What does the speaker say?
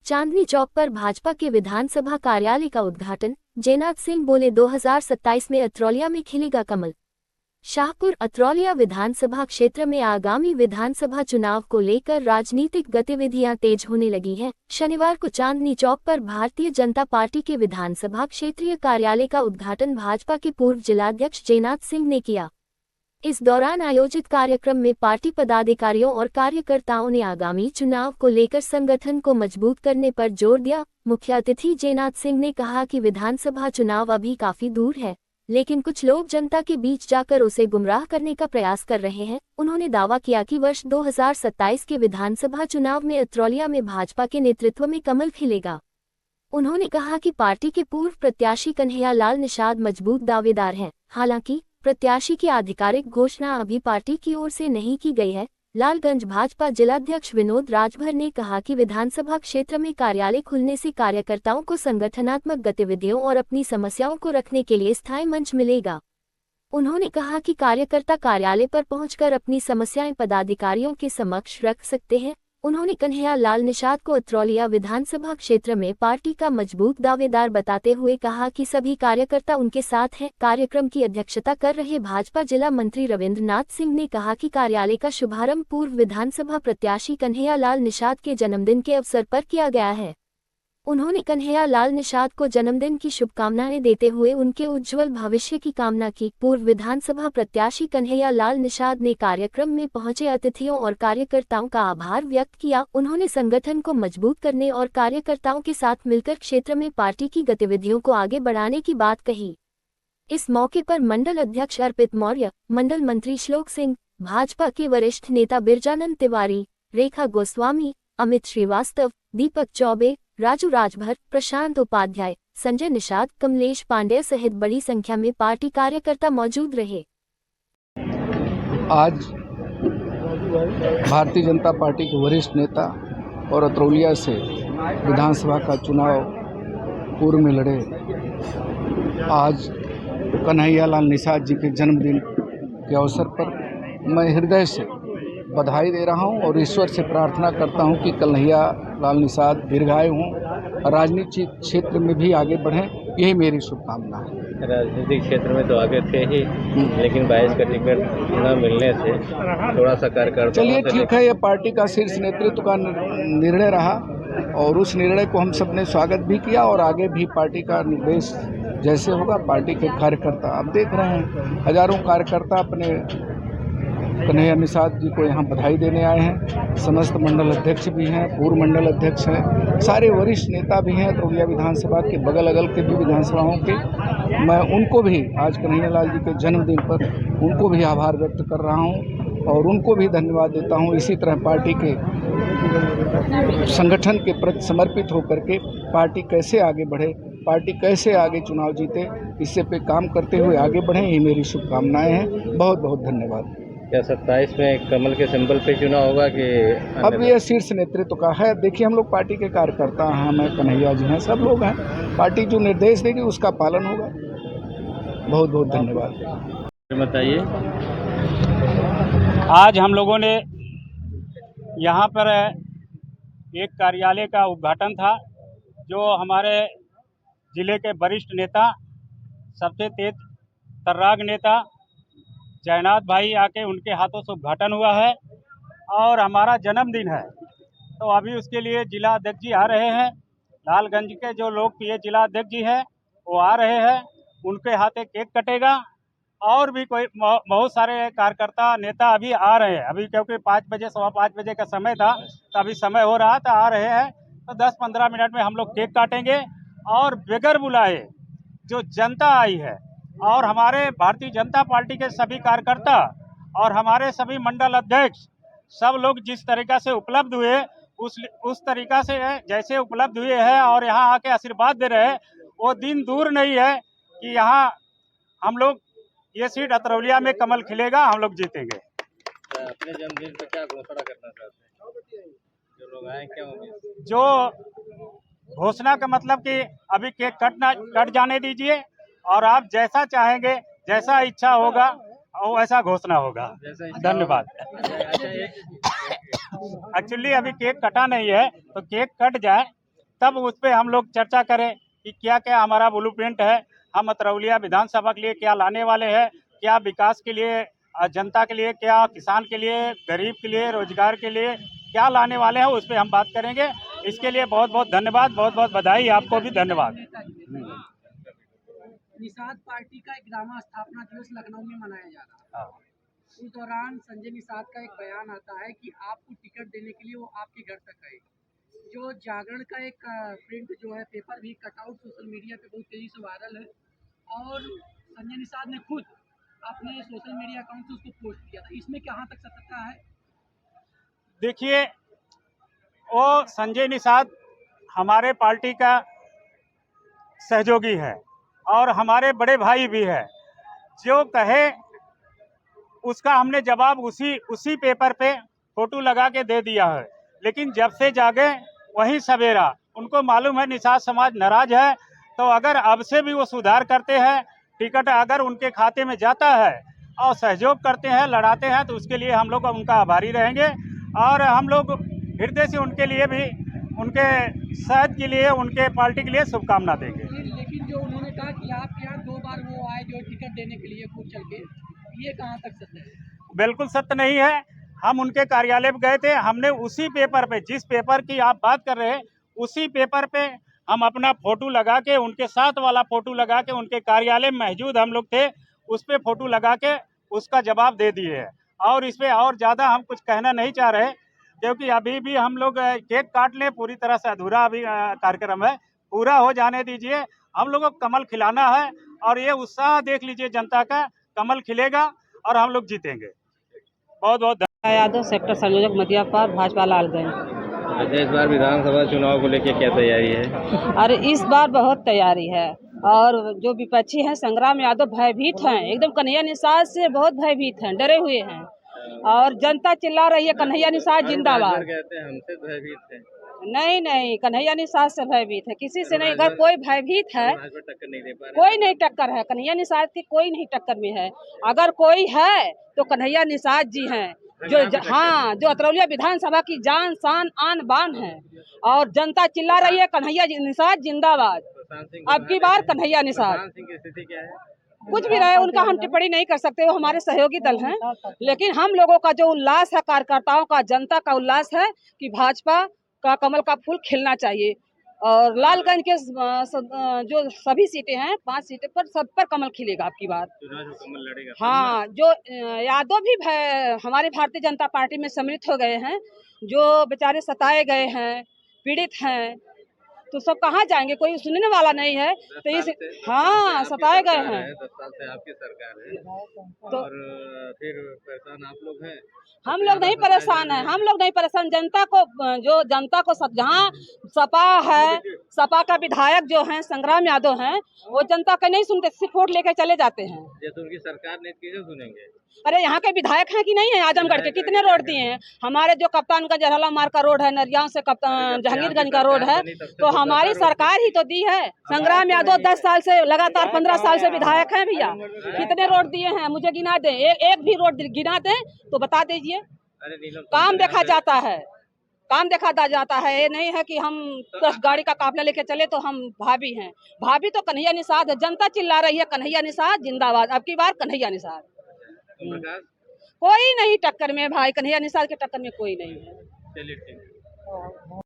चांदनी चौक पर भाजपा के विधानसभा कार्यालय का उद्घाटन। जयनाथ सिंह बोले 2027 में अत्रौलिया में खिलेगा कमल। शाहपुर अत्रौलिया विधानसभा क्षेत्र में आगामी विधानसभा चुनाव को लेकर राजनीतिक गतिविधियां तेज होने लगी हैं। शनिवार को चांदनी चौक पर भारतीय जनता पार्टी के विधानसभा क्षेत्रीय कार्यालय का उद्घाटन भाजपा के पूर्व जिलाध्यक्ष जयनाथ सिंह ने किया। इस दौरान आयोजित कार्यक्रम में पार्टी पदाधिकारियों और कार्यकर्ताओं ने आगामी चुनाव को लेकर संगठन को मजबूत करने पर जोर दिया। मुख्य अतिथि जयनाथ सिंह ने कहा कि विधानसभा चुनाव अभी काफी दूर है, लेकिन कुछ लोग जनता के बीच जाकर उसे गुमराह करने का प्रयास कर रहे हैं। उन्होंने दावा किया कि वर्ष 2027 के विधानसभा चुनाव में अत्रौलिया में भाजपा के नेतृत्व में कमल खिलेगा। उन्होंने कहा कि पार्टी के पूर्व प्रत्याशी कन्हैया लाल निषाद मजबूत दावेदार हैं। हालांकि प्रत्याशी की आधिकारिक घोषणा अभी पार्टी की ओर से नहीं की गई है। लालगंज भाजपा जिलाध्यक्ष विनोद राजभर ने कहा कि विधानसभा क्षेत्र में कार्यालय खुलने से कार्यकर्ताओं को संगठनात्मक गतिविधियों और अपनी समस्याओं को रखने के लिए स्थायी मंच मिलेगा। उन्होंने कहा कि कार्यकर्ता कार्यालय पर पहुंचकर अपनी समस्याएं पदाधिकारियों के समक्ष रख सकते हैं। उन्होंने कन्हैया लाल निषाद को अत्रौलिया विधानसभा क्षेत्र में पार्टी का मजबूत दावेदार बताते हुए कहा कि सभी कार्यकर्ता उनके साथ हैं। कार्यक्रम की अध्यक्षता कर रहे भाजपा जिला मंत्री रविंद्रनाथ सिंह ने कहा कि कार्यालय का शुभारंभ पूर्व विधानसभा प्रत्याशी कन्हैया लाल निषाद के जन्मदिन के अवसर पर किया गया है। उन्होंने कन्हैया लाल निषाद को जन्मदिन की शुभकामनाएं देते हुए उनके उज्जवल भविष्य की कामना की। पूर्व विधानसभा प्रत्याशी कन्हैया लाल निषाद ने कार्यक्रम में पहुंचे अतिथियों और कार्यकर्ताओं का आभार व्यक्त किया। उन्होंने संगठन को मजबूत करने और कार्यकर्ताओं के साथ मिलकर क्षेत्र में पार्टी की गतिविधियों को आगे बढ़ाने की बात कही। इस मौके पर मंडल अध्यक्ष अर्पित मौर्य, मंडल मंत्री श्लोक सिंह, भाजपा के वरिष्ठ नेता बिरजानंद तिवारी, रेखा गोस्वामी, अमित श्रीवास्तव, दीपक चौबे, राजू राजभर, प्रशांत उपाध्याय, संजय निषाद, कमलेश पांडे सहित बड़ी संख्या में पार्टी कार्यकर्ता मौजूद रहे। आज भारतीय जनता पार्टी के वरिष्ठ नेता और अत्रौलिया से विधानसभा का चुनाव पूर्व में लड़े आज कन्हैया लाल निषाद जी के जन्मदिन के अवसर पर मैं हृदय से बधाई दे रहा हूं और ईश्वर से प्रार्थना करता हूं कि कन्हैया लाल निषाद दीर्घायु हों और राजनीतिक क्षेत्र में भी आगे बढ़ें। यही मेरी शुभकामना है। राजनीतिक क्षेत्र में तो आगे थे ही, लेकिन 22 का टिकट न मिलने से थोड़ा सा कार्यकर्ता। चलिए ठीक है, ये पार्टी का शीर्ष नेतृत्व का निर्णय रहा और उस निर्णय को हम सब ने स्वागत भी किया और आगे भी पार्टी का निर्देश जैसे होगा पार्टी के कार्यकर्ता आप देख रहे हैं, हजारों कार्यकर्ता अपने कन्हैया निषाद जी को यहाँ बधाई देने आए हैं। समस्त मंडल अध्यक्ष भी हैं, पूर्व मंडल अध्यक्ष हैं, सारे वरिष्ठ नेता भी हैं अत्रौलिया विधानसभा के, बगल अगल के भी विधानसभाओं के। मैं उनको भी आज कन्हैया लाल जी के जन्मदिन पर उनको भी आभार व्यक्त कर रहा हूँ और उनको भी धन्यवाद देता हूँ। इसी तरह पार्टी के संगठन के प्रति समर्पित होकर के पार्टी कैसे आगे बढ़े, पार्टी कैसे आगे चुनाव जीते, इससे पे काम करते हुए आगे बढ़ें, ये मेरी शुभकामनाएँ हैं। बहुत बहुत धन्यवाद। क्या 27 में कमल के सिंबल पे चुनाव होगा कि अब ये शीर्ष नेतृत्व का है? देखिए, हम लोग पार्टी के कार्यकर्ता हैं, मैं कन्हैया जी हैं, सब लोग हैं, पार्टी जो निर्देश देगी उसका पालन होगा। बहुत बहुत धन्यवाद। बताइए, आज हम लोगों ने यहाँ पर एक कार्यालय का उद्घाटन था, जो हमारे जिले के वरिष्ठ नेता, सबसे तेज तर्राग नेता जयनाथ भाई आके उनके हाथों से उद्घाटन हुआ है और हमारा जन्मदिन है, तो अभी उसके लिए जिला अध्यक्ष जी आ रहे हैं। लालगंज के जो लोग पीए जिला अध्यक्ष जी हैं वो आ रहे हैं, उनके हाथे केक कटेगा और भी कोई बहुत सारे कार्यकर्ता नेता अभी आ रहे हैं। अभी क्योंकि 5 बजे 5:15 बजे का समय था, तो अभी समय हो रहा था, आ रहे हैं, तो 10-15 मिनट में हम लोग केक काटेंगे और बगैर बुलाए जो जनता आई है और हमारे भारतीय जनता पार्टी के सभी कार्यकर्ता और हमारे सभी मंडल अध्यक्ष सब लोग जिस तरीक़ा से उपलब्ध हुए उस तरीक़ा से जैसे उपलब्ध हुए हैं और यहाँ आके आशीर्वाद दे रहे हैं, वो दिन दूर नहीं है कि यहाँ हम लोग ये सीट अत्रौलिया में कमल खिलेगा, हम लोग जीतेंगे। अपने जन्मदिन पे क्या घोषणा करना चाहते हैं? जो लोग आए क्या उम्मीद? जो घोषणा का मतलब कि अभी केक कट जाने दीजिए और आप जैसा चाहेंगे, जैसा इच्छा होगा वैसा घोषणा होगा। धन्यवाद। एक्चुअली अभी केक कटा नहीं है, तो केक कट जाए तब उस पर हम लोग चर्चा करें कि क्या क्या हमारा ब्लूप्रिंट है, हम अतरौलिया विधानसभा के लिए क्या लाने वाले हैं, क्या विकास के लिए, जनता के लिए, क्या किसान के लिए, गरीब के लिए, रोजगार के लिए क्या लाने वाले हैं, उस पर हम बात करेंगे। इसके लिए बहुत बहुत धन्यवाद, बहुत बहुत बधाई, आपको भी धन्यवाद। निषाद पार्टी का एक ग्राम स्थापना दिवस लखनऊ में मनाया जा रहा है। उस दौरान संजय निषाद का एक बयान आता है कि आपको टिकट देने के लिए वो आपके घर तक आए। जो जागरण का एक प्रिंट जो है पेपर भी कटआउट सोशल मीडिया पे बहुत तेजी से वायरल है और संजय निषाद ने खुद अपने सोशल मीडिया अकाउंट से उसको पोस्ट किया था। इसमें कहाँ तक सत्यता है? देखिए, वो संजय निषाद हमारे पार्टी का सहयोगी है और हमारे बड़े भाई भी है। जो कहे उसका हमने जवाब उसी पेपर पे फोटो लगा के दे दिया है। लेकिन जब से जागे वही सवेरा, उनको मालूम है निषाद समाज नाराज है, तो अगर अब से भी वो सुधार करते हैं, टिकट अगर उनके खाते में जाता है और सहयोग करते हैं, लड़ाते हैं, तो उसके लिए हम लोग उनका आभारी रहेंगे और हम लोग हृदय से उनके लिए भी, उनके सेहत के लिए, उनके पार्टी के लिए शुभकामना देंगे। लेकिन जो उन्होंने कहा कि आपके यहाँ 2 बार वो आए जो टिकट देने के लिए खुद चल के, ये कहाँ तक सत्य है? बिल्कुल सत्य नहीं है। हम उनके कार्यालय में गए थे, हमने उसी पेपर पे, जिस पेपर की आप बात कर रहे हैं, उसी पेपर पे हम अपना फोटो लगा के, उनके साथ वाला फोटो लगा के, उनके कार्यालय में मौजूद हम लोग थे, उस पे फोटो लगा के उसका जवाब दे दिए है। और इस पे और ज़्यादा हम कुछ कहना नहीं चाह रहे, क्योंकि अभी भी हम लोग केक काट लें, पूरी तरह से अधूरा अभी कार्यक्रम है, पूरा हो जाने दीजिए। हम लोगों को कमल खिलाना है और ये उत्साह देख लीजिए जनता का, कमल खिलेगा और हम लोग जीतेंगे। बहुत बहुत यादव, सेक्टर संयोजक मतियापार, भाजपा लालगंज। अच्छा, इस बार विधानसभा चुनाव को लेकर क्या तैयारी है? अरे इस बार बहुत तैयारी है और जो विपक्षी हैं संग्राम यादव भयभीत हैं, एकदम कन्हैया निषाद से बहुत भयभीत हैं, डरे हुए हैं और जनता चिल्ला रही है कन्हैया निषाद जिंदाबाद। कहते हैं हमसे भयभीत है। नहीं, कन्हैया निषाद से भयभीत है, किसी से नहीं। अगर कोई भयभीत है, टक्कर नहीं दे पा रहे, कोई नहीं टक्कर है, कन्हैया निषाद की कोई नहीं टक्कर में है। अगर कोई है तो कन्हैया निषाद जी हैं, जो अतरौलिया विधानसभा की जान शान आन बान है और जनता चिल्ला रही है कन्हैया निषाद जिंदाबाद। अब की बार कन्हैया निषाद। सिंह की स्थिति क्या है? कुछ भी रहे, उनका हम टिप्पणी नहीं कर सकते, वो हमारे सहयोगी दल हैं। लेकिन हम लोगों का जो उल्लास है, कार्यकर्ताओं का, जनता का उल्लास है कि भाजपा का कमल का फूल खिलना चाहिए और लालगंज के जो सभी सीटें हैं, 5 सीटें पर सब पर कमल खिलेगा अब की बार। कमल लड़ेगा। हाँ, जो यादव भी हमारी भारतीय जनता पार्टी में सम्मिलित हो गए हैं, जो बेचारे सताए गए हैं, पीड़ित हैं, तो सब कहाँ जाएंगे, कोई सुनने वाला नहीं है। तो इस हाँ, सताए गए हैं। 10 साल से आपकी सरकार है तो और फिर परेशान आप लोग हैं। हम लोग नहीं परेशान हैं, हम लोग नहीं परेशान। जनता को, जो जनता को जहाँ सपा है, सपा का विधायक जो हैं संग्राम यादव हैं, वो जनता का नहीं सुनते, सिर्फ वोट लेकर चले जाते हैं। जैसे उनकी सरकार ने किसे सुनेंगे? अरे यहाँ के विधायक हैं कि नहीं है? आजमगढ़ के कितने रोड दिए हैं? हमारे जो कप्तानगंज जरहला मार्ग का रोड है, नरियाव से जहांगीरगंज का रोड है, तो हमारी सरकार ही तो दी है। संग्राम यादव 10 साल से, लगातार 15 साल से विधायक हैं भैया। कितने रोड दिए हैं? मुझे गिना दें, एक भी रोड गिना दें तो बता दीजिए। काम देखा जाता है, काम देखा जाता है। ये नहीं है कि हम 10 गाड़ी का काफिला लेके चले तो हम भाभी हैं। भाभी तो कन्हैया निषाद है। जनता चिल्ला रही है कन्हैया निषाद जिंदाबाद। अब की बार कन्हैया निषाद। कोई नहीं टक्कर में भाई, कन्हैया निषाद के टक्कर में कोई नहीं है। चलिए ठीक है।